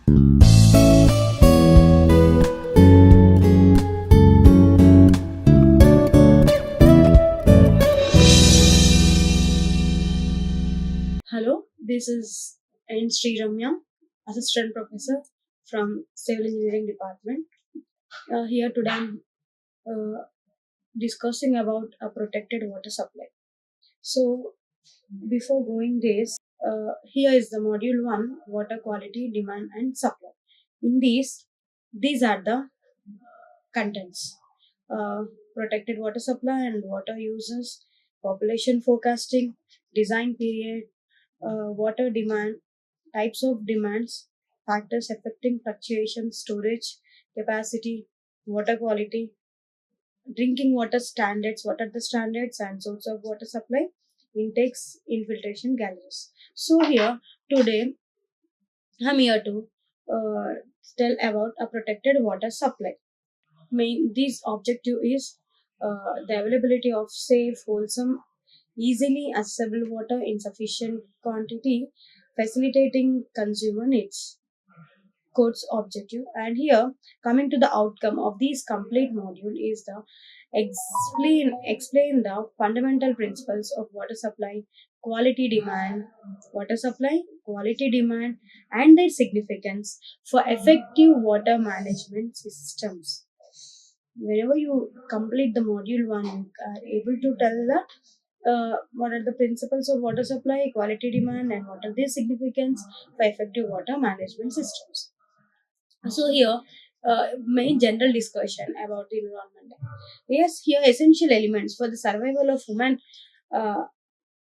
Hello, this is N. Sri Ramya, Assistant Professor from Civil Engineering Department. Here today I'm uh, discussing about a protected water supply. So before going this, here is the module 1, water quality, demand and supply. In these are the contents. Protected water supply and water uses, population forecasting, design period, water demand, types of demands, factors affecting fluctuation, storage capacity, water quality, drinking water standards, what are the standards and source of water supply, intakes, infiltration galleries. So here today I'm here to tell about a protected water supply. This objective is the availability of safe, wholesome, easily accessible water in sufficient quantity, facilitating consumer needs. Course objective, and here coming to the outcome of this complete module is the explain the fundamental principles of water supply, quality demand, water supply, quality demand, and their significance for effective water management systems. Whenever you complete the module 1, you are able to tell that what are the principles of water supply, quality demand, and what are their significance for effective water management systems. So here, main general discussion about the environment. Yes, here essential elements for the survival of uh,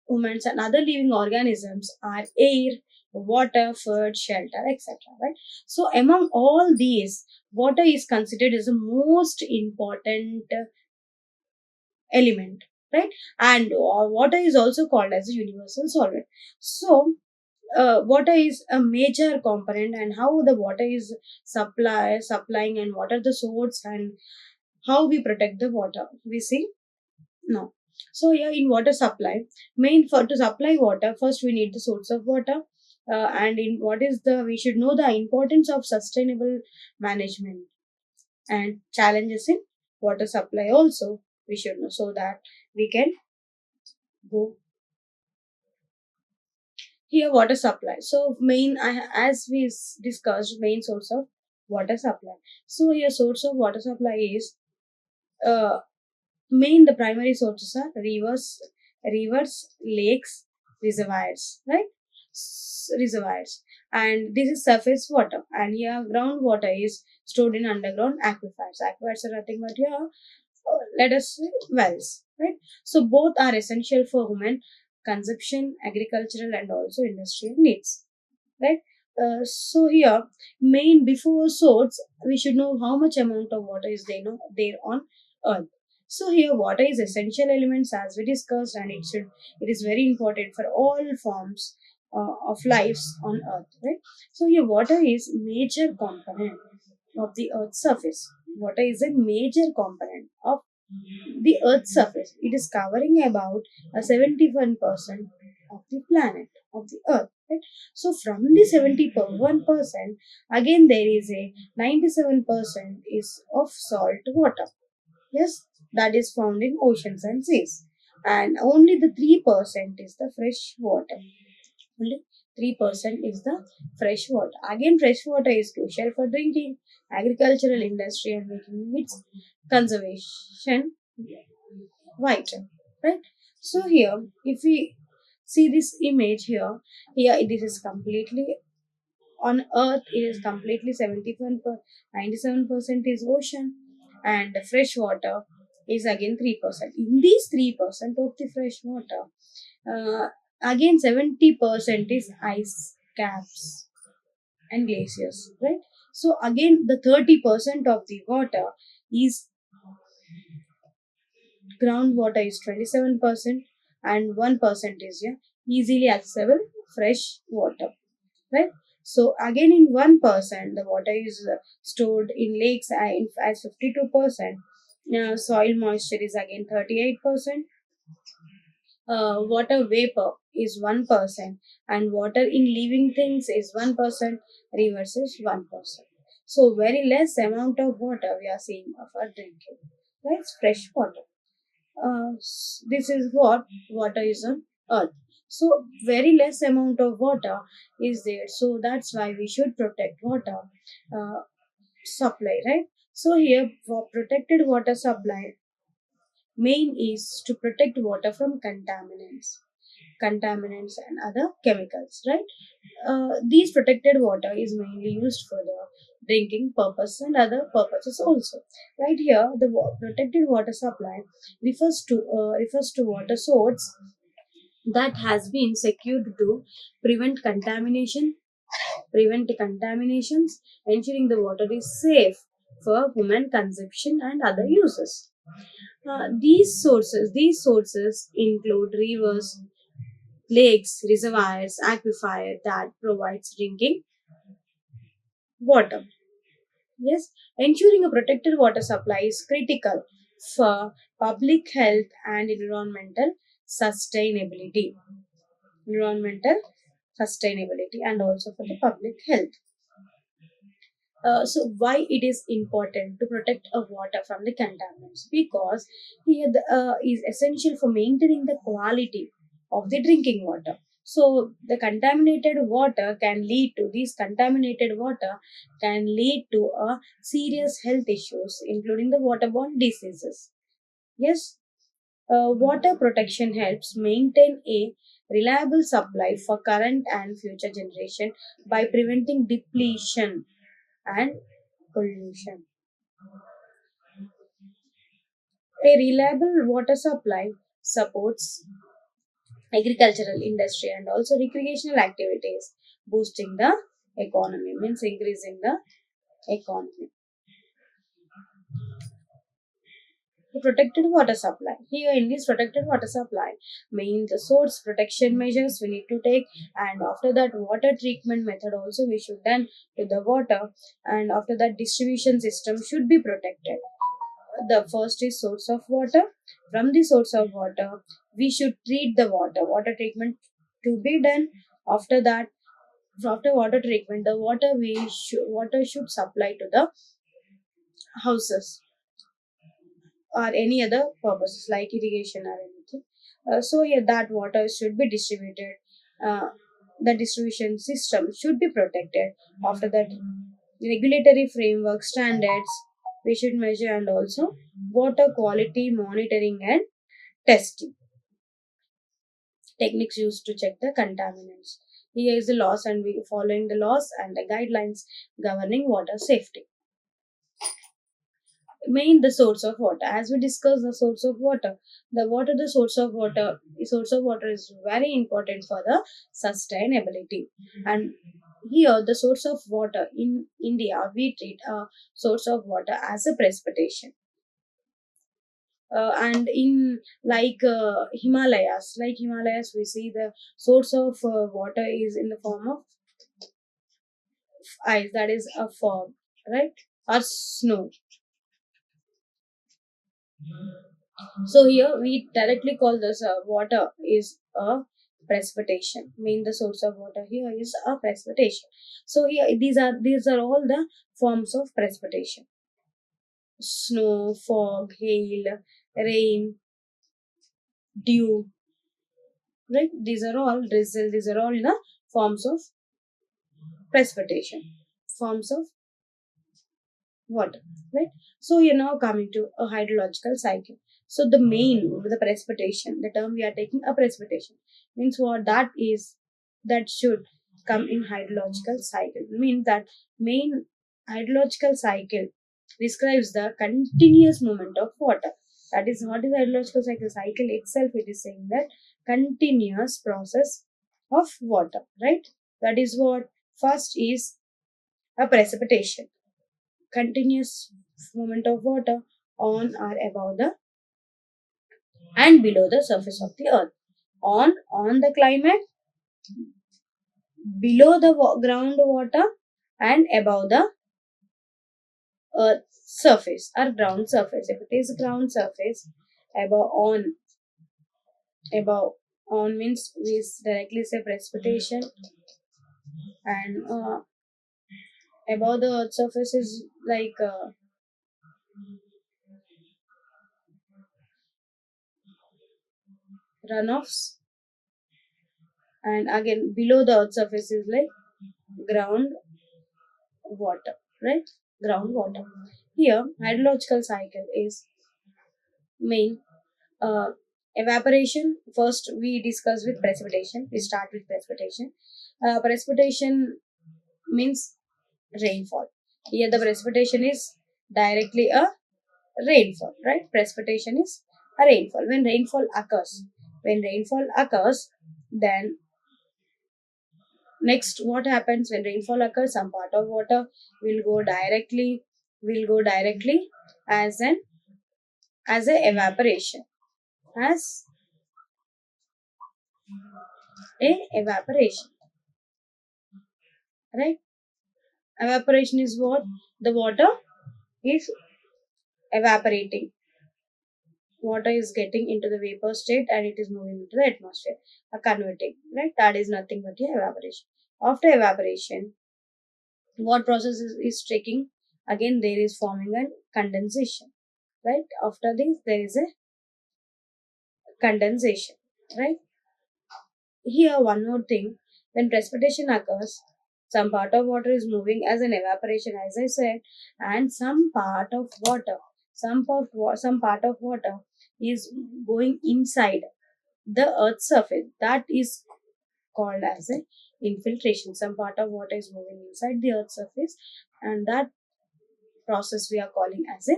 humans and other living organisms are air, water, food, shelter, etc. Right. So among all these, water is considered as the most important element, right? And water is also called as a universal solvent. So water is a major component, and how the water is supplying and what are the source and how we protect the water we see now. So yeah, in water supply, main for to supply water, first we need the source of water, and in what is the we should know the importance of sustainable management and challenges in water supply also we should know, so that we can go here. Water supply, so as we discussed, main source of water supply. So here source of water supply is uh, main the primary sources are rivers, lakes, reservoirs, right? Reservoirs, and this is surface water, and here groundwater is stored in underground aquifers. Aquifers are nothing but here, let us say, wells, right? So both are essential for human consumption, agricultural and also industrial needs, right? So here, main before source, we should know how much amount of water is there on earth. So here water is essential elements as we discussed, and it is very important for all forms of lives on earth, right? So here water is major component of the earth's surface. Water is a major component of the earth's surface. It is covering about a 71% of the planet, of the earth, right? So from the 71%, again there is a 97% is of salt water. Yes, that is found in oceans and seas. And only the 3% is the fresh water. Only 3% is the fresh water. Again, fresh water is crucial for drinking, agricultural, industry, and making its conservation vital. Right? So here, if we see this image here, this is completely on earth. It is completely 97% is ocean, and the fresh water is again 3%. In these 3% of the fresh water, uh, again 70% is ice caps and glaciers, right? So again the 30% of the water is groundwater is 27%, and 1% is, yeah, easily accessible fresh water, right? So again in 1% the water is stored in lakes as 52%. Soil moisture is again 38%. Water vapor is 1%, and water in living things is 1%, rivers is 1%. So very less amount of water we are seeing for drinking. Right? Fresh water. This is what water is on earth. So very less amount of water is there. So that's why we should protect water uh, supply, right? So here for protected water supply, main is to protect water from contaminants and other chemicals, right? These protected water is mainly used for the drinking purpose and other purposes also. Right here, the protected water supply refers to water source that has been secured to prevent prevent contaminations, ensuring the water is safe for human consumption and other uses. These sources include rivers, lakes, reservoirs, aquifer that provides drinking water. Yes, ensuring a protected water supply is critical for public health and sustainability. Environmental sustainability and also for the public health. So why it is important to protect a water from the contaminants? Because here is essential for maintaining the quality of the drinking water. So the contaminated water can lead to a serious health issues, including the waterborne diseases. Yes, water protection helps maintain a reliable supply for current and future generation by preventing depletion and pollution. A reliable water supply supports agricultural industry and also recreational activities, boosting the economy, means increasing the economy. The protected water supply. Here in this protected water supply, means the source protection measures we need to take, and after that water treatment method also we should done to the water, and after that distribution system should be protected. The first is source of water. From the source of water, we should treat the water treatment to be done. After that, after water treatment, the water should supply to the houses or any other purposes like irrigation or anything. So yeah, that water should be distributed. uh, the distribution system should be protected. After that, regulatory framework standards we should measure, and also water quality monitoring and testing techniques used to check the contaminants. Here is the laws, and we following the laws and the guidelines governing water safety. Main the source of water. As we discussed the source of water, the source of water is very important for the sustainability. And here the source of water in India, we treat a source of water as a precipitation. And in Himalayas, we see the source of water is in the form of ice, that is a fog, right, or snow. So here we directly call this water is a precipitation. Mean the source of water here is a precipitation. So here these are all the forms of precipitation: snow, fog, hail, rain, dew. Right? These are all drizzle. These are all the forms of precipitation, forms of water, right? So you're now coming to a hydrological cycle. So the precipitation, the term we are taking, a precipitation, means what that is, that should come in hydrological cycle. Means that main hydrological cycle describes the continuous movement of water. That is what is hydrological cycle. Cycle itself, it is saying that continuous process of water, right? That is what first is a precipitation, continuous movement of water on or above the and below the surface of the earth. On the climate, below the groundwater, and above the earth surface or ground surface. If it is ground surface, above, on, above, On means we directly say precipitation, and above the earth surface is like runoffs, and again below the earth surface is like ground water, right? Groundwater. Here, hydrological cycle is main uh, evaporation. First, we discuss with precipitation. We start with precipitation. Precipitation means rainfall. Here, the precipitation is directly a rainfall, right? Precipitation is a rainfall. When rainfall occurs, then next, what happens when rainfall occurs? Some part of water will go directly as an as a evaporation, as a evaporation, right? Evaporation is what the water is evaporating. Water is getting into the vapor state and it is moving into the atmosphere, converting, right? That is nothing but a evaporation. After evaporation, what process is taking? Again, there is forming a condensation, right? After this, there is a condensation, right? Here, one more thing, when precipitation occurs, some part of water is moving as an evaporation, as I said, and some part of water is going inside the earth's surface. That is called as a infiltration. Some part of water is moving inside the earth's surface, and that process we are calling as a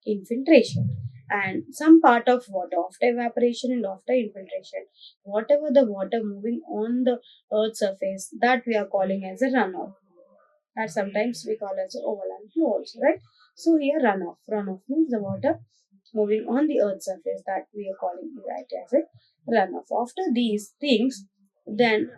infiltration. And some part of water after evaporation and after infiltration, whatever the water moving on the earth's surface, that we are calling as a runoff, and sometimes we call as overland flow also, right? So here runoff means the water moving on the earth's surface, that we are calling it as a runoff. After these things, then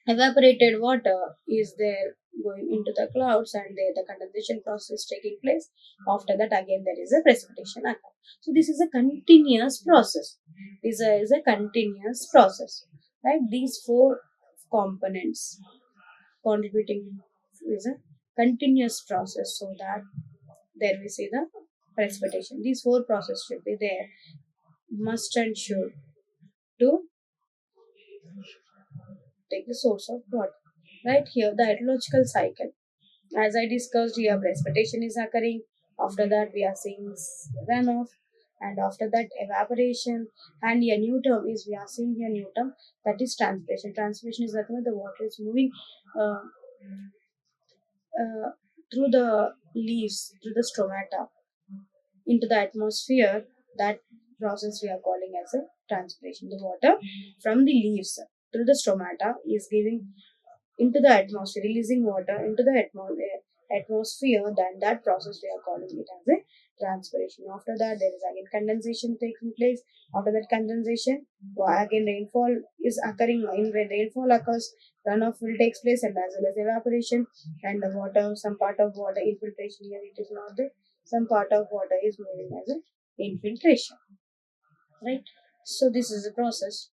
evaporated water is there going into the clouds, and there the condensation process taking place. After that, again there is a precipitation occur. So this is a continuous process. Is a continuous process, right? These four components contributing is a continuous process, so that there we see the precipitation. These four processes should be there, must and should, to take the source of water. Right here, the hydrological cycle. As I discussed here, precipitation is occurring. After that, we are seeing runoff, and after that, evaporation. And a new term is we are seeing here new term, that is transpiration. Transpiration is that when the water is moving uh, uh, through the leaves, through the stromata into the atmosphere. That process we are calling as a transpiration. The water from the leaves through the stromata is giving into the atmosphere, releasing water into the atmosphere, then that process we are calling it as a transpiration. After that, there is again condensation taking place. After that condensation, again rainfall is occurring. When rainfall occurs, runoff will takes place, and as well as evaporation, and the water, some part of water infiltration. Here it is not there. Some part of water is moving as a infiltration, right? So this is the process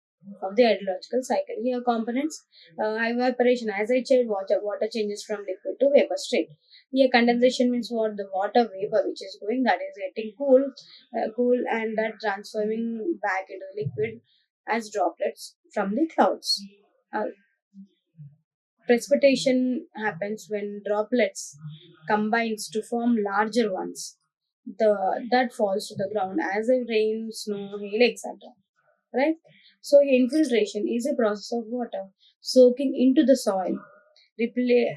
of the hydrological cycle. Here components, evaporation, as I said, water changes from liquid to vapor state. Here condensation means what? The water vapor which is going, that is getting cool, and that transforming back into liquid as droplets from the clouds. Uh, Precipitation happens when droplets combines to form larger ones. That falls to the ground as a rain, snow, hail, etc. Right? So infiltration is a process of water soaking into the soil, repl-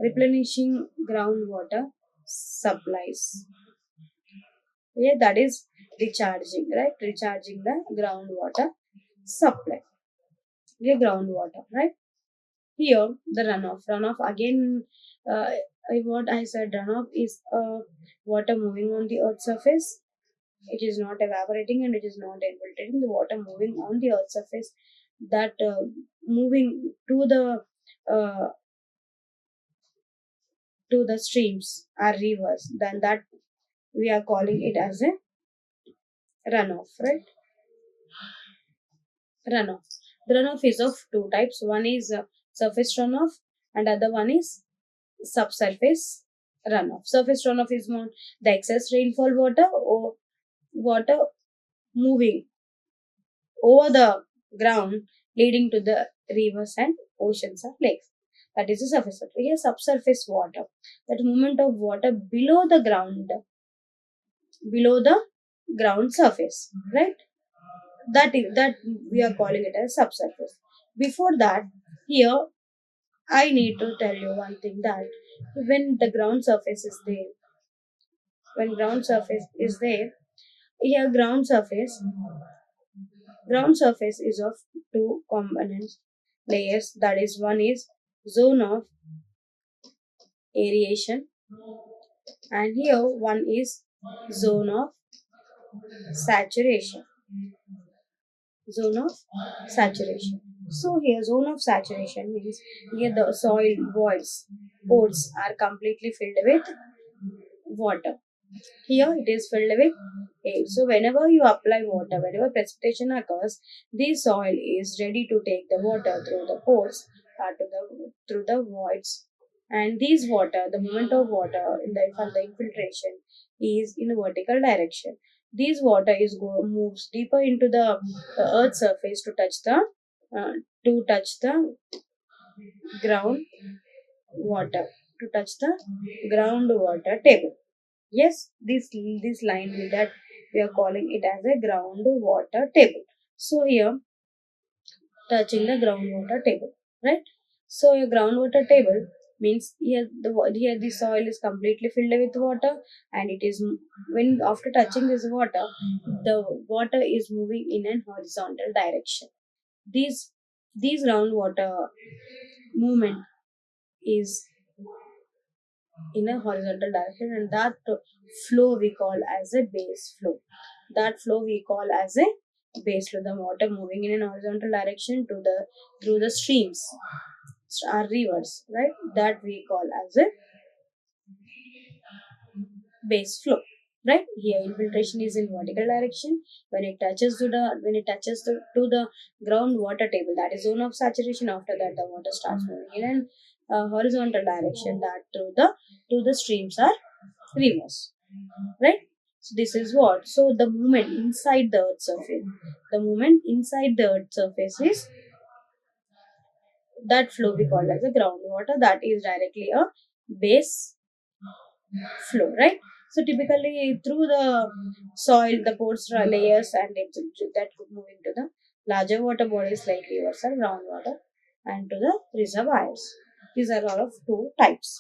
replenishing groundwater supplies. Yeah, that is recharging, right? Recharging the groundwater supply. Yeah, groundwater, right? Here, the runoff again. What I said, runoff is water moving on the earth's surface. It is not evaporating and it is not infiltrating. The water moving on the earth's surface, that moving uh, to the streams or rivers, then that we are calling it as a runoff, right? runoff. The runoff is of two types. One is surface runoff, and other one is subsurface runoff. Surface runoff is more the excess rainfall water or water moving over the ground, leading to the rivers and oceans or lakes. That is the surface water. Here, subsurface water. That movement of water below the ground surface, right? That we are calling it as subsurface. Before that, here I need to tell you one thing, that when the ground surface is there, when ground surface is there, here ground surface is of two components layers. That is, one is zone of aeration, and here one is zone of saturation. Zone of saturation. So here zone of saturation means here the soil voids, pores are completely filled with water. Here it is filled with air. So whenever you apply water, whenever precipitation occurs, the soil is ready to take the water through the pores, through the voids. And these water, the movement of water in the from the infiltration is in a vertical direction. This water moves deeper into the earth surface uh, to touch the ground to touch the groundwater table. Yes, this line that we are calling it as a groundwater table. So here touching the groundwater table, right? So a groundwater table means here the soil is completely filled with water, and it is when after touching this water, the water is moving in an horizontal direction. These groundwater movement is in a horizontal direction, and that flow we call as a base flow. That flow we call as a base flow. The water moving in an horizontal direction to the through the streams or rivers, right? That we call as a base flow. Right here, infiltration is in vertical direction. When it touches to the groundwater table, that is zone of saturation. After that, the water starts moving in an horizontal direction, that to the streams or rivers, right? So this is what. So the movement inside the earth surface, the movement inside the earth surface is that flow we call as a groundwater. That is directly a base flow, right? So typically through the soil, the pores layers and that could move into the larger water bodies like rivers or groundwater, and to the reservoirs. These are all of two types.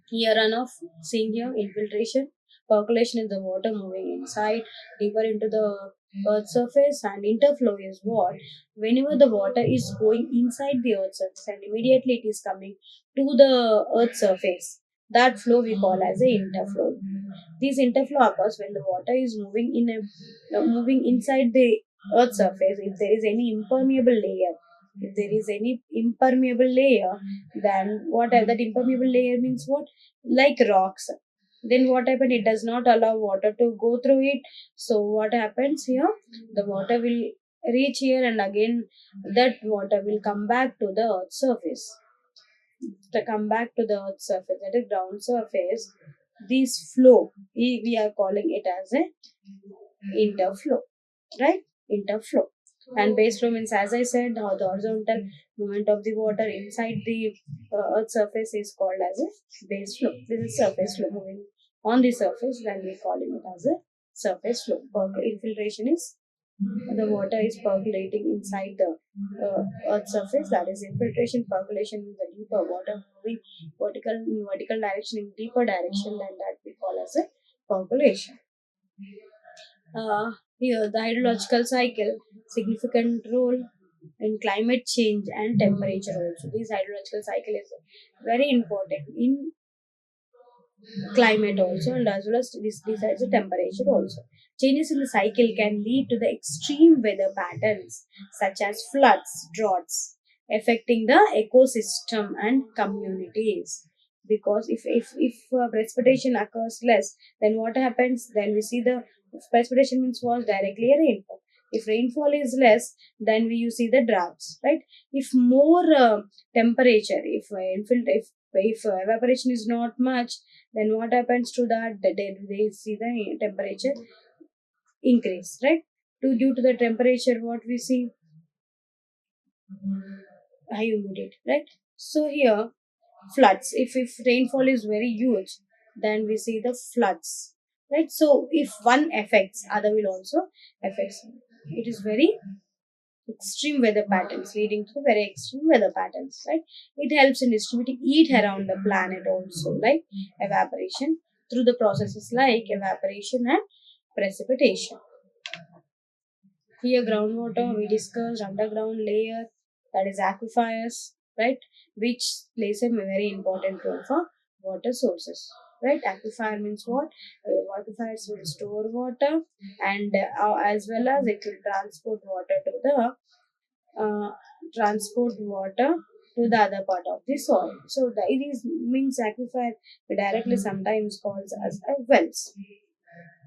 Here runoff, seeing here infiltration, percolation is the water moving inside deeper into the earth surface, and interflow is what? Whenever the water is going inside the earth surface and immediately it is coming to the earth surface, that flow we call as a interflow. This interflow occurs when the water is moving inside the earth surface. If there is any impermeable layer, if there is any impermeable layer, then what that impermeable layer means what? Like rocks. Then what happened? It does not allow water to go through it. So what happens here? The water will reach here, and again that water will come back to the earth surface. To come back to the earth surface, that is ground surface. This flow, we are calling it as a interflow, right? Interflow. And base flow means, as I said, how the horizontal movement of the water inside the earth surface is called as a base flow. This is surface flow moving on the surface, then we calling it as a surface flow. Infiltration is the water is percolating inside the earth surface. That is infiltration. Percolation is the deeper water moving vertical direction in deeper direction, than that we call as a percolation. Here, the hydrological cycle, significant role in climate change and temperature also. This hydrological cycle is very important in climate also, and as well as this decides the temperature also. Changes in the cycle can lead to the extreme weather patterns such as floods, droughts, affecting the ecosystem and communities. Because if precipitation occurs less, then what happens? Then we see the precipitation means was directly a rainfall. If rainfall is less, then you see the droughts, right? If more temperature, if evaporation is not much, then what happens to that? They see the temperature increase, right? Due to the temperature, what we see, high humidity, right? So here, floods. If rainfall is very huge, then we see the floods, right? So if one affects, other will also affects. It is very extreme weather patterns, leading to very extreme weather patterns, right? It helps in distributing heat around the planet also, like evaporation through the processes like evaporation and precipitation. Here, groundwater, we discussed underground layer, that is aquifers, right? Which plays a very important role for water sources, right? Aquifer means what? Aquifers will store water, and as well as it will uh, transport water to the other part of the soil. So it is means aquifer we directly sometimes calls as wells,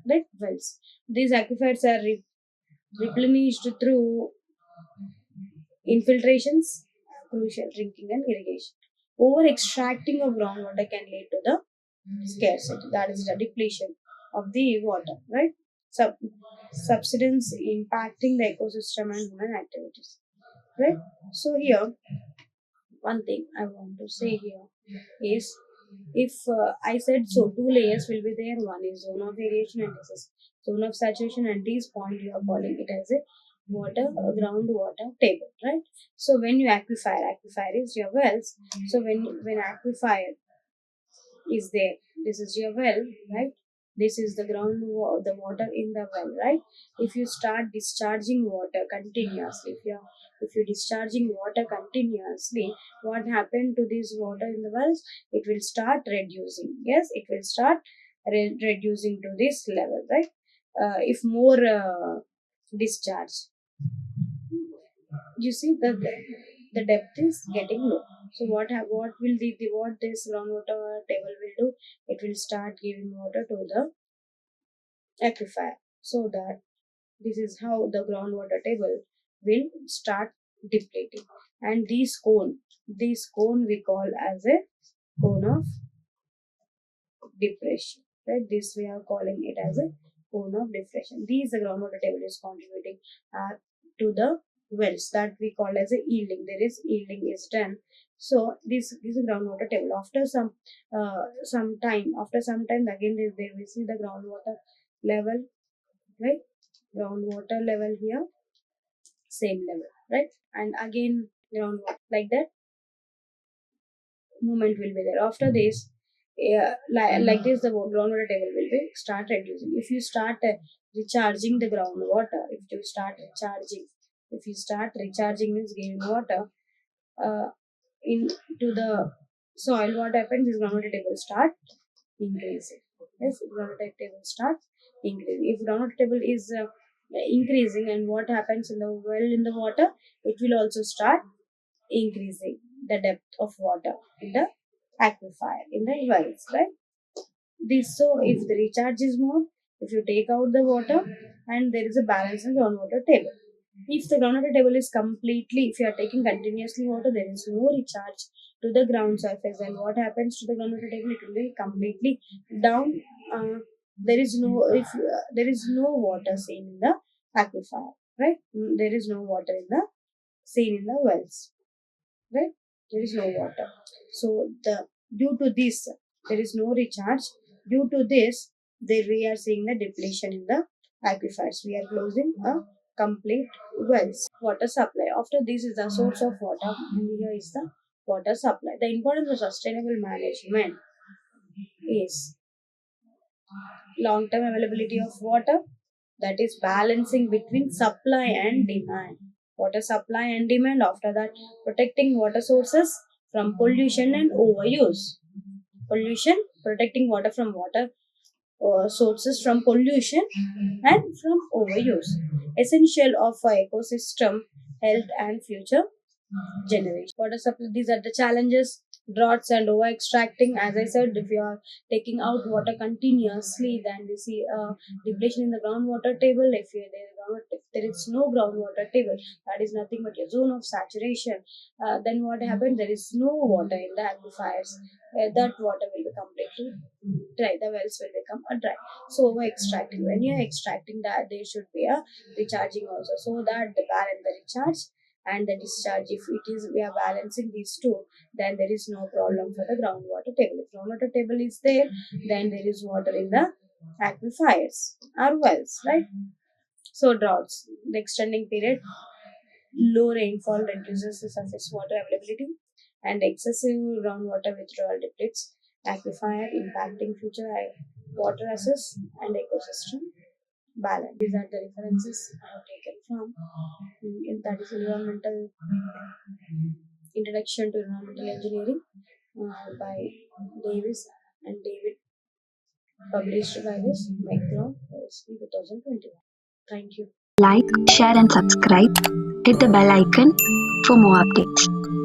right? Wells. These aquifers are replenished through infiltrations, crucial drinking and irrigation. Over extracting of groundwater can lead to the scarcity, that is the depletion of the water, right? Sub- Subsidence impacting the ecosystem and human activities, right? So here, one thing I want to say here is, if I said so, two layers will be there. One is zone of variation and this is zone of saturation, and this point you are calling it as a groundwater table, right? So when you aquifer is your wells. So when aquifer is there, this is your well, right? This is the the water in the well, right? If you start discharging water continuously, if you're discharging water continuously, what happened to this water in the wells? It will start reducing. Yes, it will start reducing to this level, right? If more discharge, you see the depth is getting low. So what will the what this groundwater table will do? It will start giving water to the aquifer, so that this is how the groundwater table will start depleting. And this cone we call as a cone of depression, right? This we are calling it as a cone of depression. These the groundwater table is contributing to the wells that we call as a yielding. There is yielding is done. So this is a groundwater table. After some time again they will see the groundwater level, right? Groundwater level here, same level, right? And again groundwater, like that movement will be there. After this, like this, the groundwater table will be start reducing. If you start recharging the groundwater, if you start recharging means giving water uh, into the soil, what happens is groundwater table start increasing. Yes, groundwater table start increasing. If groundwater table is increasing, and what happens in the well in the water, it will also start increasing the depth of water in the aquifer, in the wells, right? This, so if the recharge is more, if you take out the water, and there is a balance in groundwater table. If the groundwater table is completely, if you are taking continuously water, there is no recharge to the ground surface. And what happens to the groundwater table? It will be completely down. There is no, if there is no water seen in the aquifer, right? There is no water in the seen in the wells, right? There is no water. So the due to this, there is no recharge. Due to this, there we are seeing the depletion in the aquifers. We are closing a complete wells. Water supply, after this is the source of water, and here is the water supply. The importance of sustainable management is long term availability of water, that is balancing between supply and demand. Water supply and demand. After that, protecting water sources from pollution and overuse. Pollution, protecting water from water sources from pollution and from overuse. Essential of ecosystem health and future generation. Water supply, these are the challenges: droughts and over extracting. As I said, if you are taking out water continuously, then we see a depletion in the groundwater table. If there is no groundwater table, that is nothing but a zone of saturation. Then what happens? There is no water in the aquifers. That water will be completely dry. The wells will become a dry. So over extracting. When you are extracting that, there should be a recharging also, so that the balance the recharge and the discharge. If it is we are balancing these two, then there is no problem for the groundwater table. If groundwater table is there, then there is water in the aquifers or wells, right? So droughts, the extending period, low rainfall reduces the surface water availability, and excessive groundwater withdrawal depletes aquifer, impacting future water access and ecosystem balance. These are the references I have taken from that is environmental introduction to environmental engineering by Davis and David, published by this Micron in 2021. Thank you. Like, share, and subscribe. Hit the bell icon for more updates.